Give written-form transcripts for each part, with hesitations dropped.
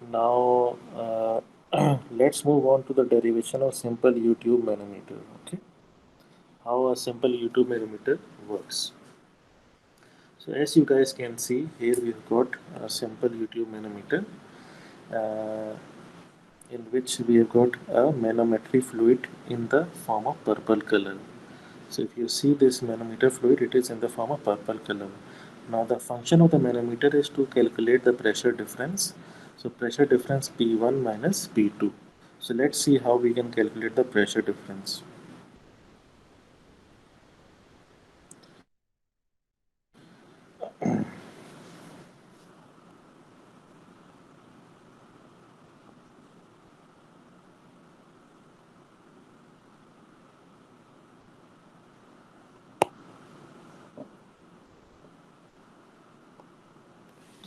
Now let's move on to the derivation of simple YouTube manometer. Okay, how a simple YouTube manometer works. So as you guys can see here, we've got a simple YouTube manometer uh, in which we have got a manometry fluid in the form of purple color. So if you see this manometer fluid, it is in the form of purple color. Now the function of the manometer is to calculate the pressure difference. So pressure difference P1 minus P2. So let's see how we can calculate the pressure difference.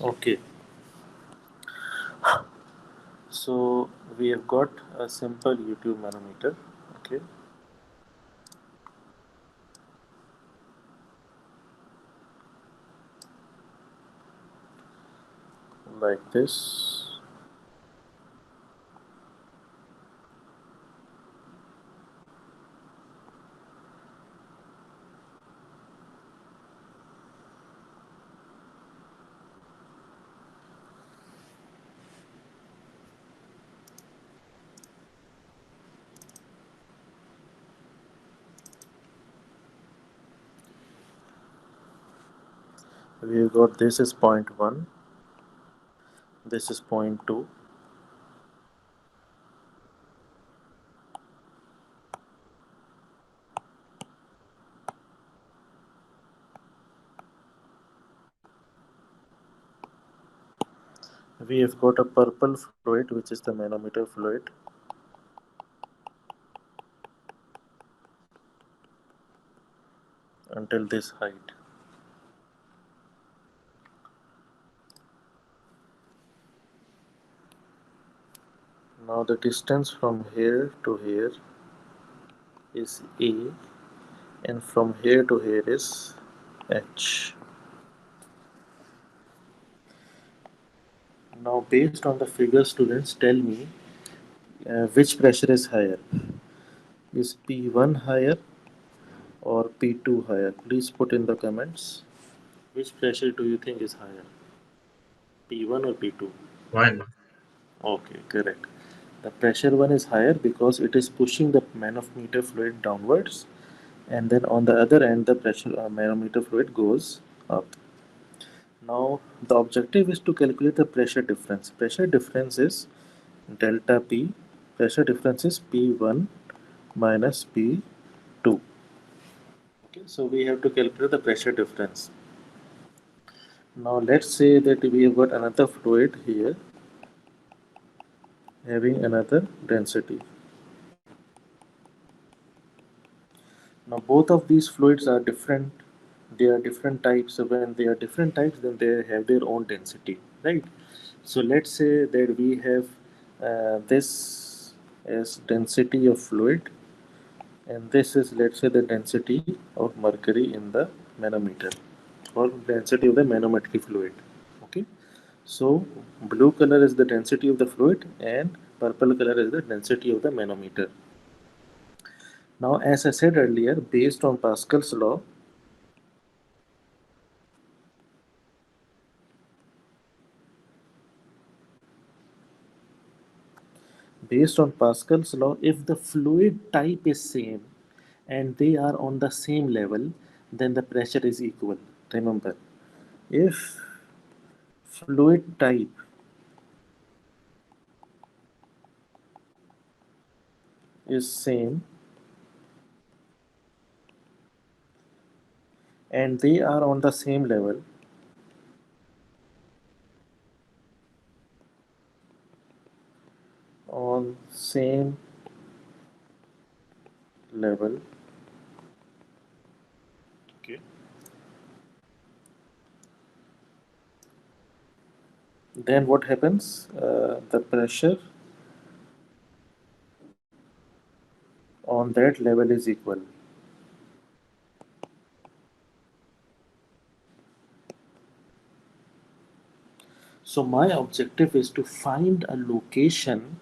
Okay, so we have got a simple YouTube manometer. Okay, like this. We have got this is point 1, this is point 2. We have got a purple fluid which is the manometer fluid. Until this height. Now the distance from here to here is A, and from here to here is H. Now based on the figure, students, tell me which pressure is higher. Is P1 higher or P2 higher? Please put in the comments. Which pressure do you think is higher? P1 or P2? One. Okay, correct. The pressure one is higher because it is pushing the manometer fluid downwards, and then on the other end the pressure manometer fluid goes up. Now the objective is to calculate the pressure difference. Pressure difference is delta P. Pressure difference is P1 minus P2. Okay, so we have to calculate the pressure difference. Now let's say that we have got another fluid here having another density. Now both of these fluids are different. They are different types. So when they are different types, then they have their own density, right? So let's say that we have this as density of fluid, and this is, let's say, the density of mercury in the manometer, or density of the manometric fluid. Okay, so blue color is the density of the fluid, and purple color is the density of the manometer. Now, as I said earlier, based on Pascal's law, if the fluid type is same and they are on the same level, then the pressure is equal. Remember, if fluid type is same and they are on the same level, on same level, okay, then what happens? The pressure on that level is equal. So my objective is to find a location.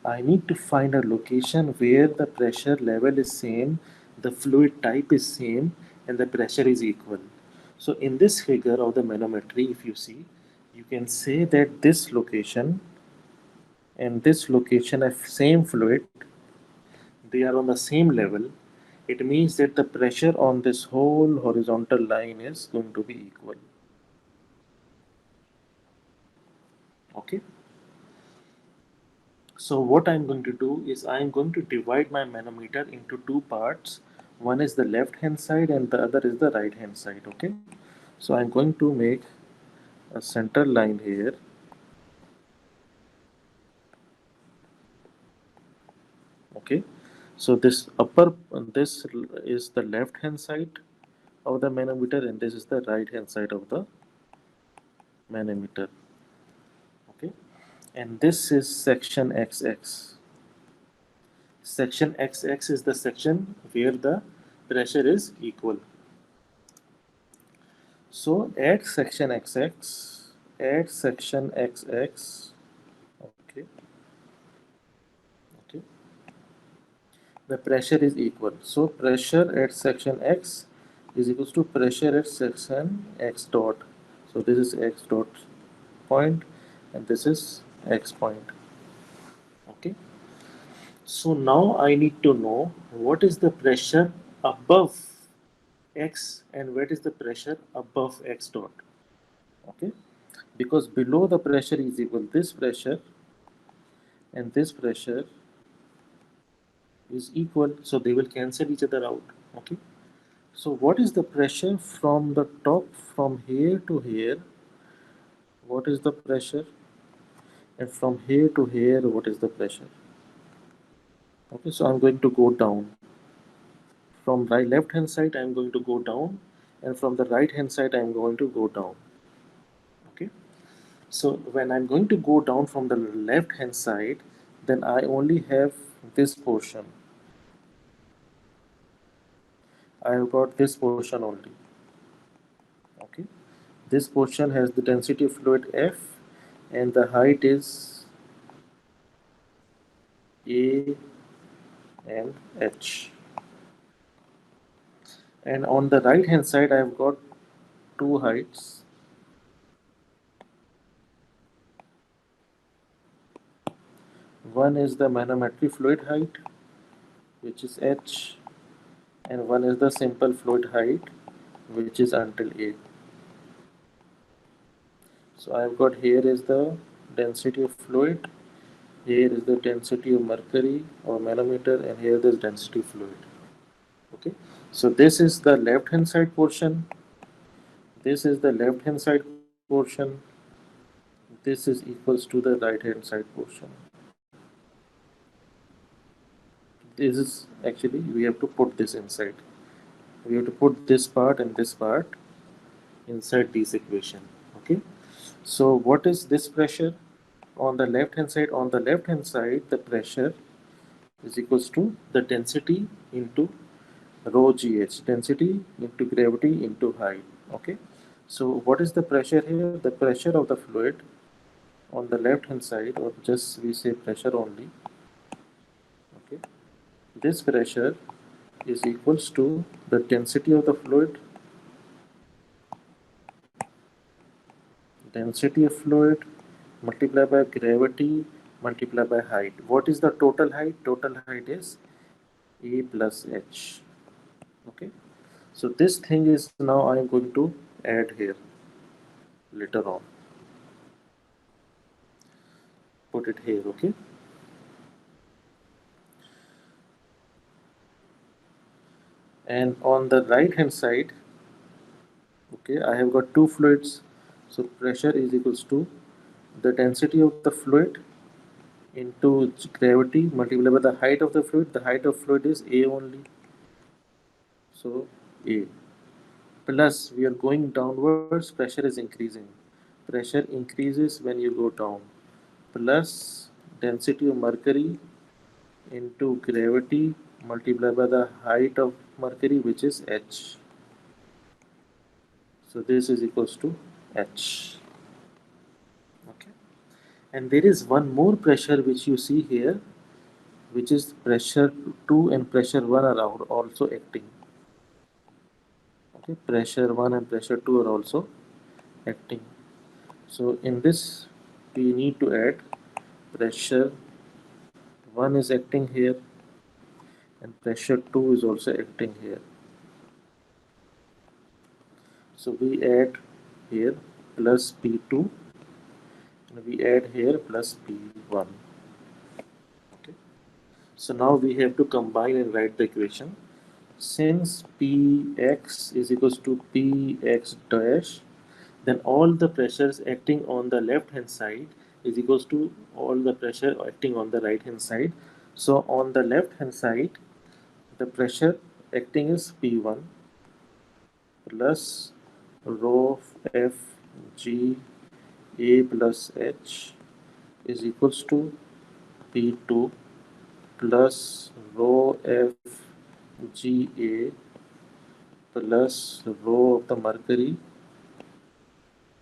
I need to find a location where the pressure level is same, the fluid type is same, and the pressure is equal. So in this figure of the manometry, if you see, you can say that this location and this location of same fluid, they are on the same level. It means that the pressure on this whole horizontal line is going to be equal. Okay. So what I'm going to do is I'm going to divide my manometer into two parts. One is the left hand side and the other is the right hand side. Okay. So I'm going to make a center line here. Okay. So this is the left hand side of the manometer and this is the right hand side of the manometer. Okay. And this is section XX. Section XX is the section where the pressure is equal. So at section XX, okay, okay, the pressure is equal. So pressure at section X is equals to pressure at section X dot. So this is X dot point and this is X point. Okay. So now I need to know what is the pressure above X and what is the pressure above X dot. Okay. Because below the pressure is equal this pressure and this pressure is equal, so they will cancel each other out. Okay. So what is the pressure from the top from here to here? What is the pressure? And from here to here, what is the pressure? Okay, so I'm going to go down. From right left hand side, I'm going to go down, and from the right hand side, I'm going to go down. Okay. So when I'm going to go down from the left hand side, then I only have this portion. I have got this portion only. Okay. This portion has the density of fluid F and the height is A and H. And on the right hand side, I've got two heights. One is the manometry fluid height, which is H, and one is the simple fluid height, which is until A. So I've got here is the density of fluid, here is the density of mercury or manometer, and here is density fluid. Okay, so this is the left hand side portion, this is the left hand side portion, this is equals to the right hand side portion. This is actually we have to put this inside. We have to put this part and this part inside this equation. Okay. So what is this pressure on the left hand side? On the left hand side, the pressure is equals to the density into rho gh, density into gravity into height. Okay. So what is the pressure here? The pressure of the fluid on the left hand side, or just we say pressure only. Okay. This pressure is equals to the density of the fluid, multiplied by gravity multiplied by height. What is the total height? Total height is A plus H. Okay. So this thing is now I am going to add here later on. Put it here. Okay. And on the right hand side, okay, I have got two fluids. So pressure is equals to the density of the fluid into gravity multiplied by the height of the fluid. The height of fluid is A only. So A plus we are going downwards, pressure is increasing. Pressure increases when you go down. Plus density of mercury into gravity multiplied by the height of mercury, which is H. So this is equals to H. And there is one more pressure which you see here, which is pressure 2 and pressure 1 are also acting. Okay, pressure 1 and pressure 2 are also acting. So in this we need to add pressure 1 is acting here and pressure 2 is also acting here. So we add here plus P2 and we add here plus P1. Okay. So now we have to combine and write the equation. Since Px is equals to Px dash, then all the pressures acting on the left hand side is equals to all the pressure acting on the right hand side. So on the left hand side, the pressure acting is P1 plus rho F G A plus H is equals to P2 plus rho F G A plus rho of the mercury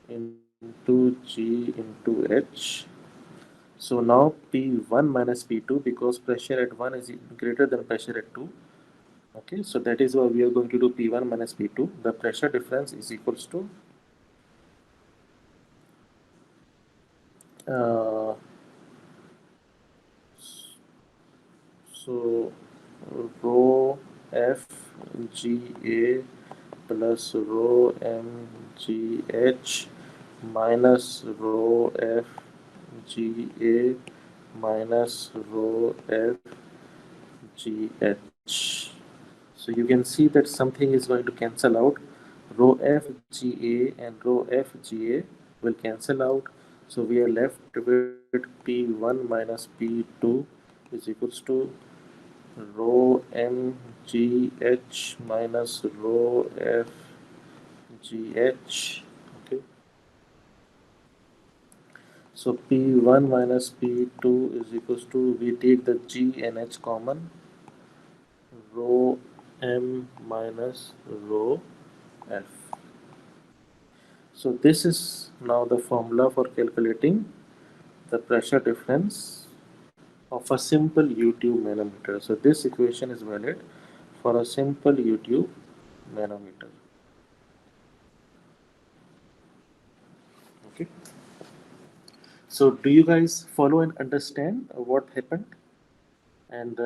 into G into H. So now P1 minus P2, because pressure at 1 is greater than pressure at 2. Okay, so that is why we are going to do P1 minus P2. The pressure difference is equals to uh, so rho F G A plus rho M G H minus rho F G A minus rho F G H. So you can see that something is going to cancel out. Rho F G A and rho F G A will cancel out. So we are left with P1 minus P2 is equals to rho M G H minus rho F G H. Okay. So P1 minus P2 is equals to, we take the G and H common, rho M minus rho F. So this is now the formula for calculating the pressure difference of a simple U-tube manometer. So this equation is valid for a simple U-tube manometer. Okay. So do you guys follow and understand what happened and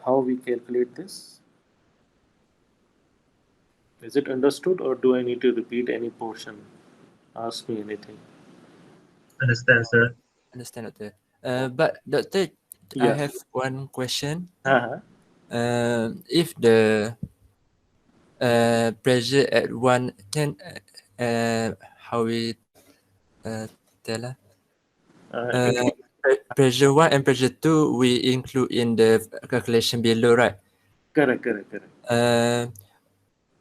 how we calculate this? Is it understood or do I need to repeat any portion? Ask me anything. Understand, sir. Understand, Doctor. But Doctor, I Yeah. have one question. Uh-huh. If the pressure at one can how we tell It, pressure one and pressure two we include in the calculation below, right? correct.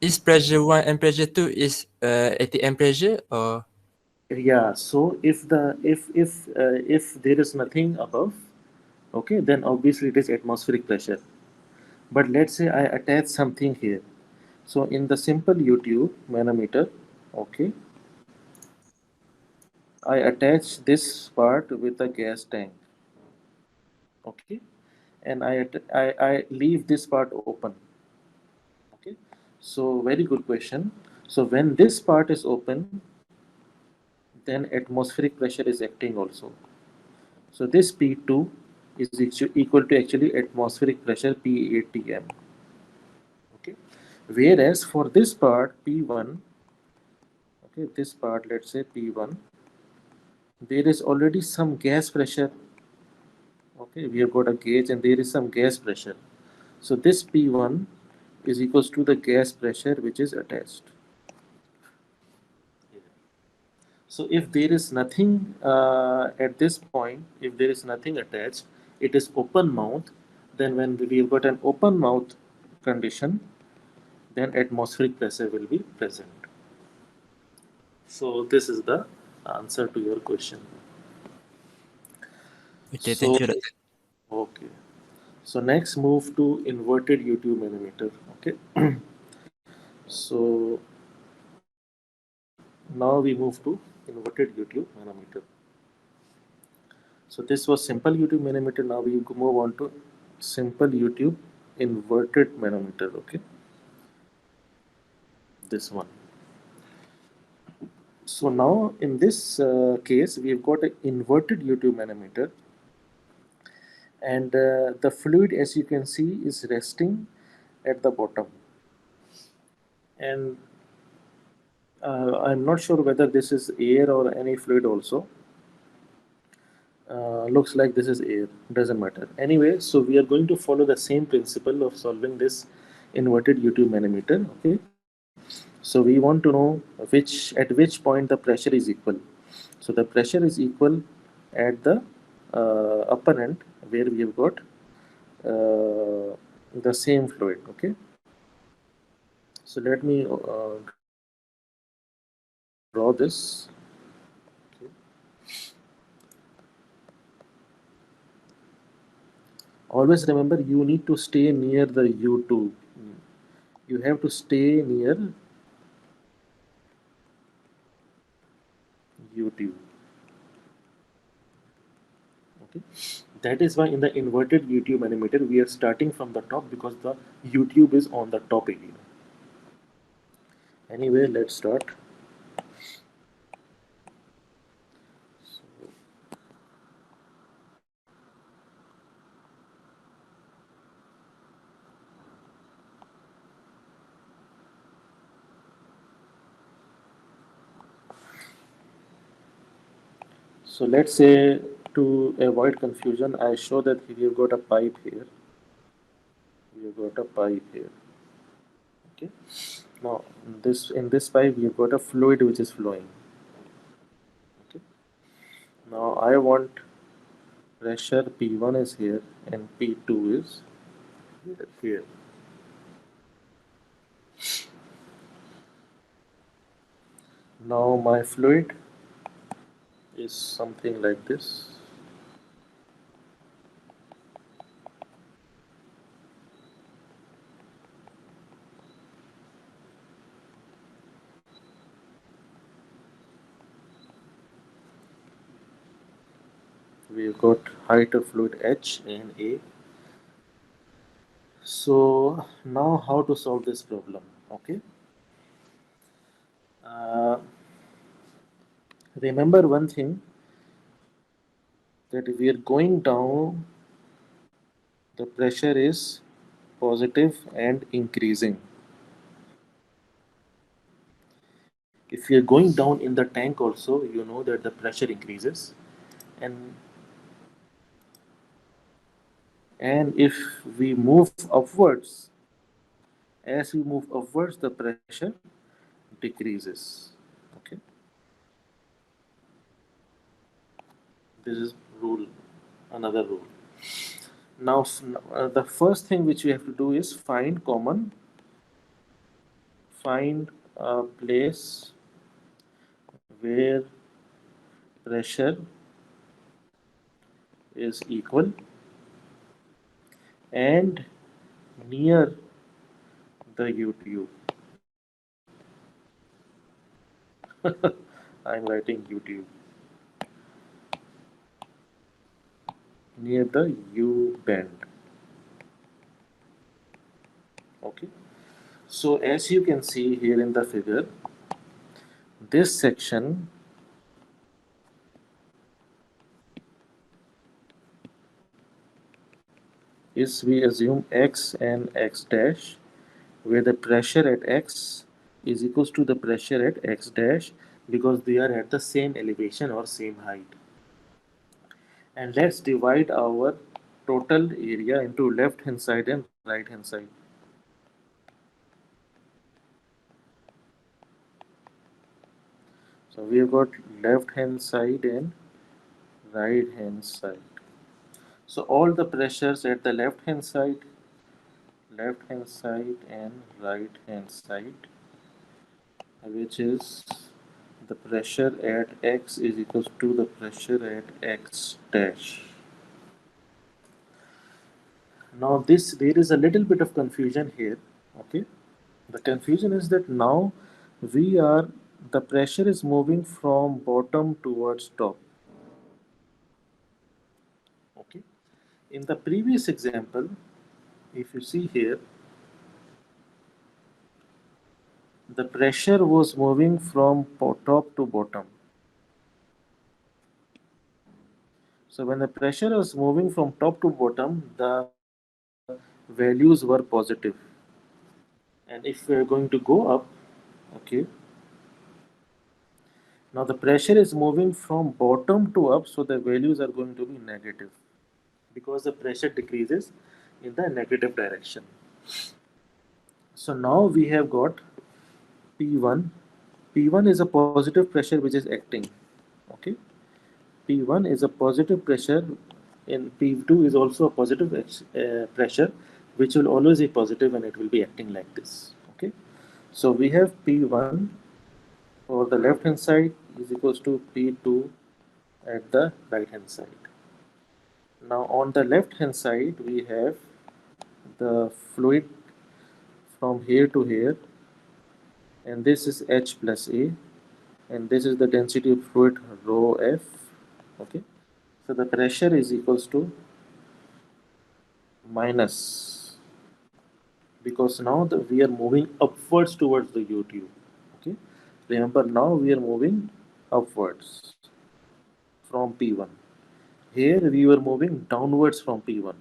Is pressure one and pressure two is ATM pressure or Yeah. So if there is nothing above, okay, then obviously it is atmospheric pressure. But let's say I attach something here. So in the simple U-tube manometer, okay, I attach this part with a gas tank, okay, and I leave this part open, okay. So very good question. So when this part is open, then atmospheric pressure is acting also. So this P2 is equal to actually atmospheric pressure PATM. Okay. Whereas for this part P1, okay, this part let's say P1, there is already some gas pressure. Okay, we have got a gauge and there is some gas pressure. So this P1 is equals to the gas pressure which is attached. So if there is nothing at this point, if there is nothing attached, it is open mouth, then when we have got an open mouth condition, then atmospheric pressure will be present. So this is the answer to your question. okay? So Thank you, Doctor. okay. So next move to inverted U-tube manometer. Okay. So now we move to inverted U-tube manometer. So this was simple YouTube manometer. Now we move on to simple YouTube inverted manometer. Okay, this one. So now in this case, we've got an inverted YouTube manometer, and the fluid, as you can see, is resting at the bottom. And I'm not sure whether this is air or any fluid also. Looks like this is air, doesn't matter. Anyway, so we are going to follow the same principle of solving this inverted YouTube manometer. Okay, so we want to know at which point the pressure is equal. So the pressure is equal at the upper end, where we have got the same fluid. Okay, so let me draw this. Okay. Always remember, you need to stay near the U2. You have to stay near U2. Okay, that is why in the inverted YouTube manometer we are starting from the top, because the YouTube is on the top area. Anyway, let's start. So let's say, to avoid confusion, I show that we've got a pipe here. We've got a pipe here. Okay. Now in this pipe we've got a fluid which is flowing. Okay. Now I want pressure P1 is here and P2 is here. Now my fluid is something like this. We've got height of fluid H and A. So now how to solve this problem? Okay. Remember one thing, that if we are going down, the pressure is positive and increasing. If you are going down in the tank also, you know that the pressure increases, and if we move upwards, as we move upwards, the pressure decreases. Okay, this is rule, another rule. Now the first thing which we have to do is find a place where pressure is equal and near the YouTube. I'm writing YouTube. Near the U bend. Okay. So as you can see here in the figure, this section is, we assume, X and X dash, where the pressure at X is equals to the pressure at X dash, because they are at the same elevation or same height. And let's divide our total area into left hand side and right hand side. So we have got left hand side and right hand side. So all the pressures at the left hand side and right hand side, which is the pressure at X is equals to the pressure at X dash. Now there is a little bit of confusion here. Okay, the confusion is that now the pressure is moving from bottom towards top. In the previous example, if you see here, the pressure was moving from top to bottom. So when the pressure was moving from top to bottom, the values were positive. And if we are going to go up, okay, now the pressure is moving from bottom to up, so the values are going to be negative because the pressure decreases in the negative direction. So now we have got P1. P1 is a positive pressure which is acting. Okay, P1 is a positive pressure, and P2 is also a positive pressure, which will always be positive and it will be acting like this. Okay, so we have P1 over the left hand side is equals to P2 at the right hand side. Now on the left hand side we have the fluid from here to here, and this is H plus A, and this is the density of fluid rho F. Okay, so the pressure is equals to minus, because now we are moving upwards towards the U-tube. Okay, remember now we are moving upwards from P1. Here we were moving downwards from P1.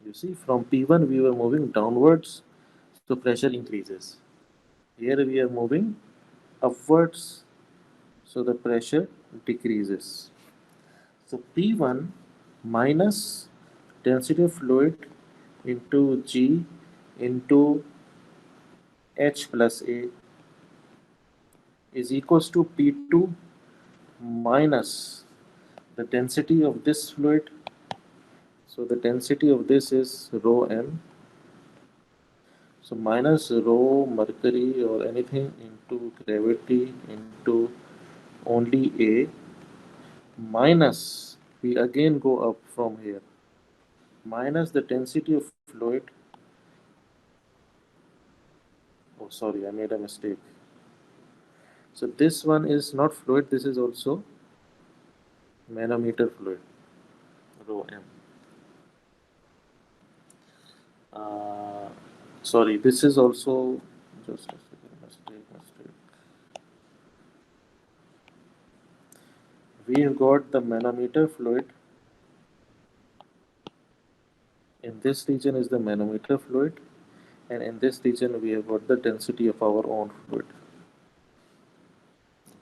You see, from P1 we were moving downwards, so pressure increases. Here we are moving upwards, so the pressure decreases. So P1 minus density of fluid into G into H plus A is equals to P2 minus the density of this fluid. So the density of this is rho m. So minus rho mercury or anything into gravity into only A, minus, we again go up from here, minus the density of fluid. Oh, sorry, I made a mistake. So this one is not fluid, this is also manometer fluid, rho m. Sorry, this is also, just a second, mistake. We have got the manometer fluid. In this region is the manometer fluid, and in this region we have got the density of our own fluid.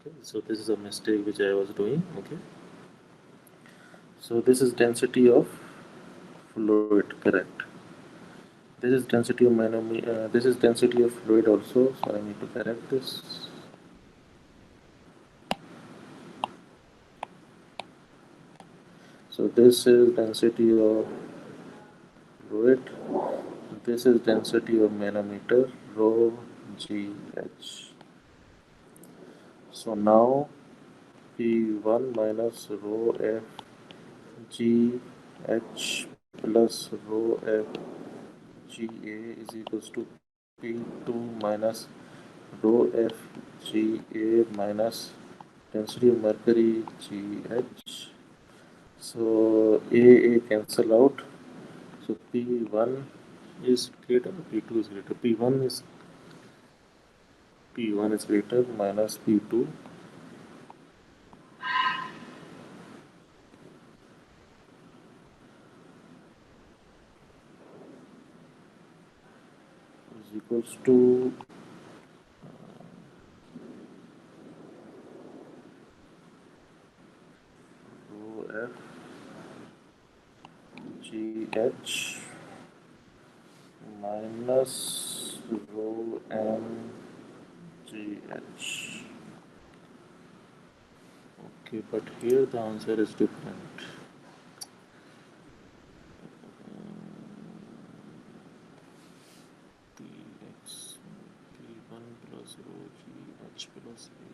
Okay, so this is a mistake which I was doing. Okay, so this is density of fluid, correct. This is density of manometer, this is density of fluid also, so I need to correct this. So this is density of fluid, this is density of manometer, rho GH. So now P1 minus rho F GH plus rho F GA is equals to P2 minus rho F GA minus density of mercury GH. So A cancel out. So P1 is greater, P2 is greater. P1 is greater minus P2 is equals to rho F GH minus rho M GH. Okay, but here the answer is different. Px P1 plus rho GH plus A,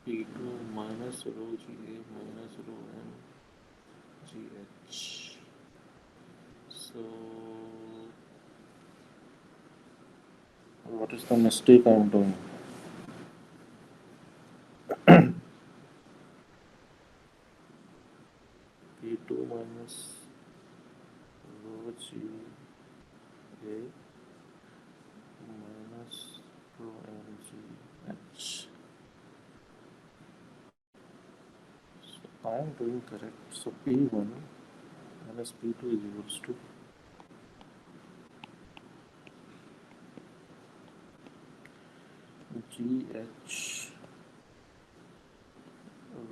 P2 minus rho GA minus rho M GH. So what is the mistake I am doing? P2 minus I am doing correct. So P1 minus P2 is equals to GH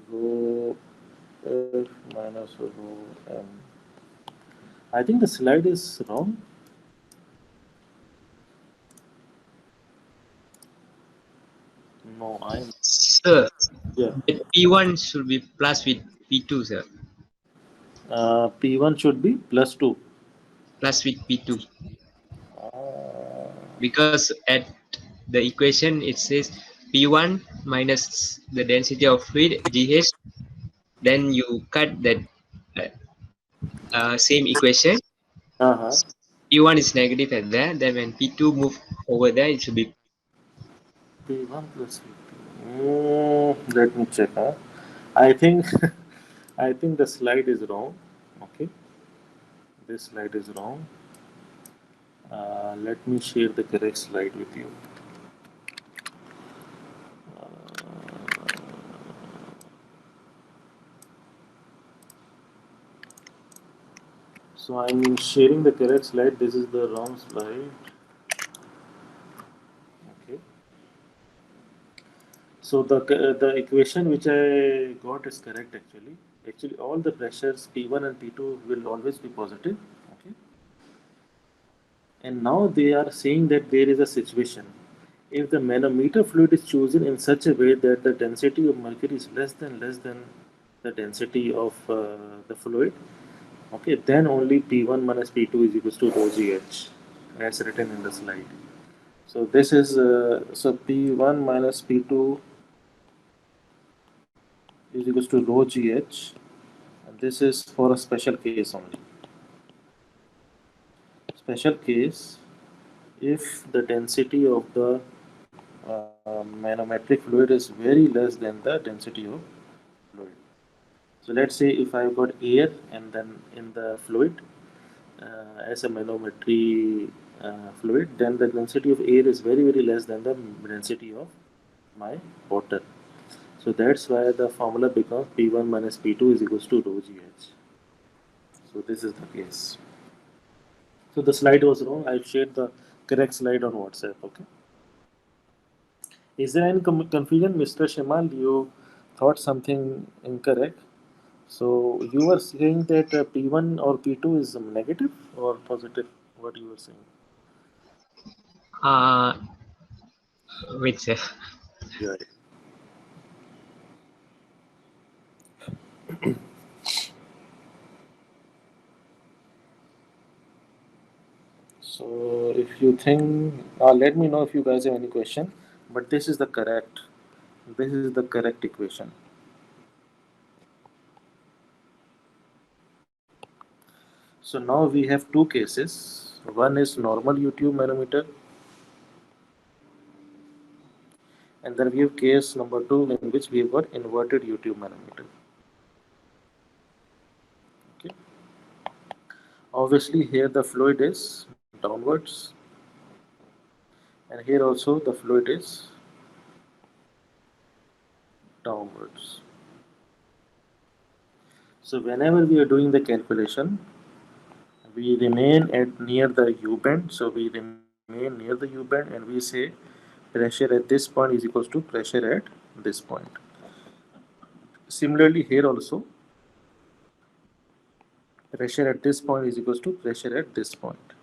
rho F minus rho M. I think the slide is wrong. No, I'm Sir, yeah. the P1 should be plus with P2, sir. P1 should be plus 2. Plus with P2. Uh, Because at the equation it says P1 minus the density of fluid GH. Then you cut that same equation. uh-huh. P1 is negative at there. Then when P2 move over there, it should be P1 plus P2. Let me check. I think I think the slide is wrong. Okay, this slide is wrong. Let me share the correct slide with you. So I'm sharing the correct slide. This is the wrong slide. Okay. So the equation which I got is correct actually. Actually, all the pressures P1 and P2 will always be positive. Okay. And now they are saying that there is a situation. If the manometer fluid is chosen in such a way that the density of mercury is less than the density of the fluid, okay, then only P1 minus P2 is equals to rho GH, as written in the slide. So this is so P1 minus P2 is equals to rho GH, and this is for a special case only. Special case if the density of the manometric fluid is very less than the density of fluid. So let's say if I've got air and then in the fluid as a manometry fluid, then the density of air is very less than the density of my water. So that's why the formula becomes P1 minus P2 is equals to rho GH. So this is the case. So the slide was wrong. I've shared the correct slide on WhatsApp. Okay. Is there any confusion, Mr. Shimal? You thought something incorrect. So you were saying that P1 or P2 is negative or positive? What you were saying? wait, sir. Yeah. So if you think, let me know if you guys have any question. But this is the correct. This is the correct equation. So now we have two cases. One is normal YouTube manometer, and then we have case number 2 in which we have got inverted YouTube manometer. Okay. Obviously here the fluid is downwards, and here also the fluid is downwards. So whenever we are doing the calculation, we remain at near the U bend. So we remain near the U bend and we say pressure at this point is equals to pressure at this point. Similarly here also pressure at this point is equals to pressure at this point.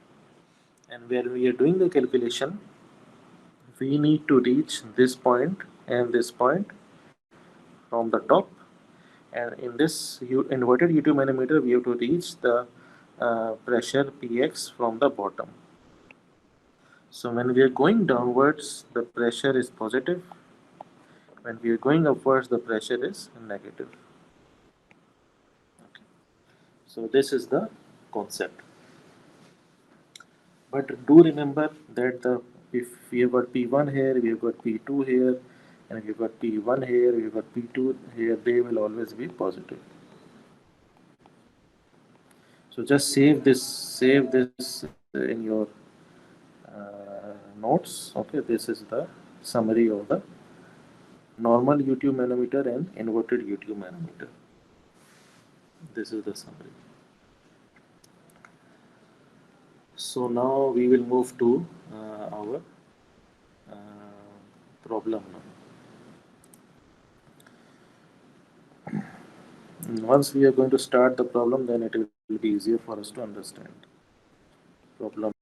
And when we are doing the calculation, we need to reach this point and this point from the top, and in this inverted U2 manometer we have to reach the pressure Px from the bottom. So when we are going downwards the pressure is positive, when we are going upwards the pressure is negative. Okay. So this is the concept, but do remember that the if we have got P1 here, we have got P2 here, and we have got P1 here, we have got P2 here, they will always be positive. So just save this in your notes. Okay, this is the summary of the normal YouTube manometer and inverted YouTube manometer. This is the summary. So now we will move to our problem now. Once we are going to start the problem, then it will be easier for us to understand. Problem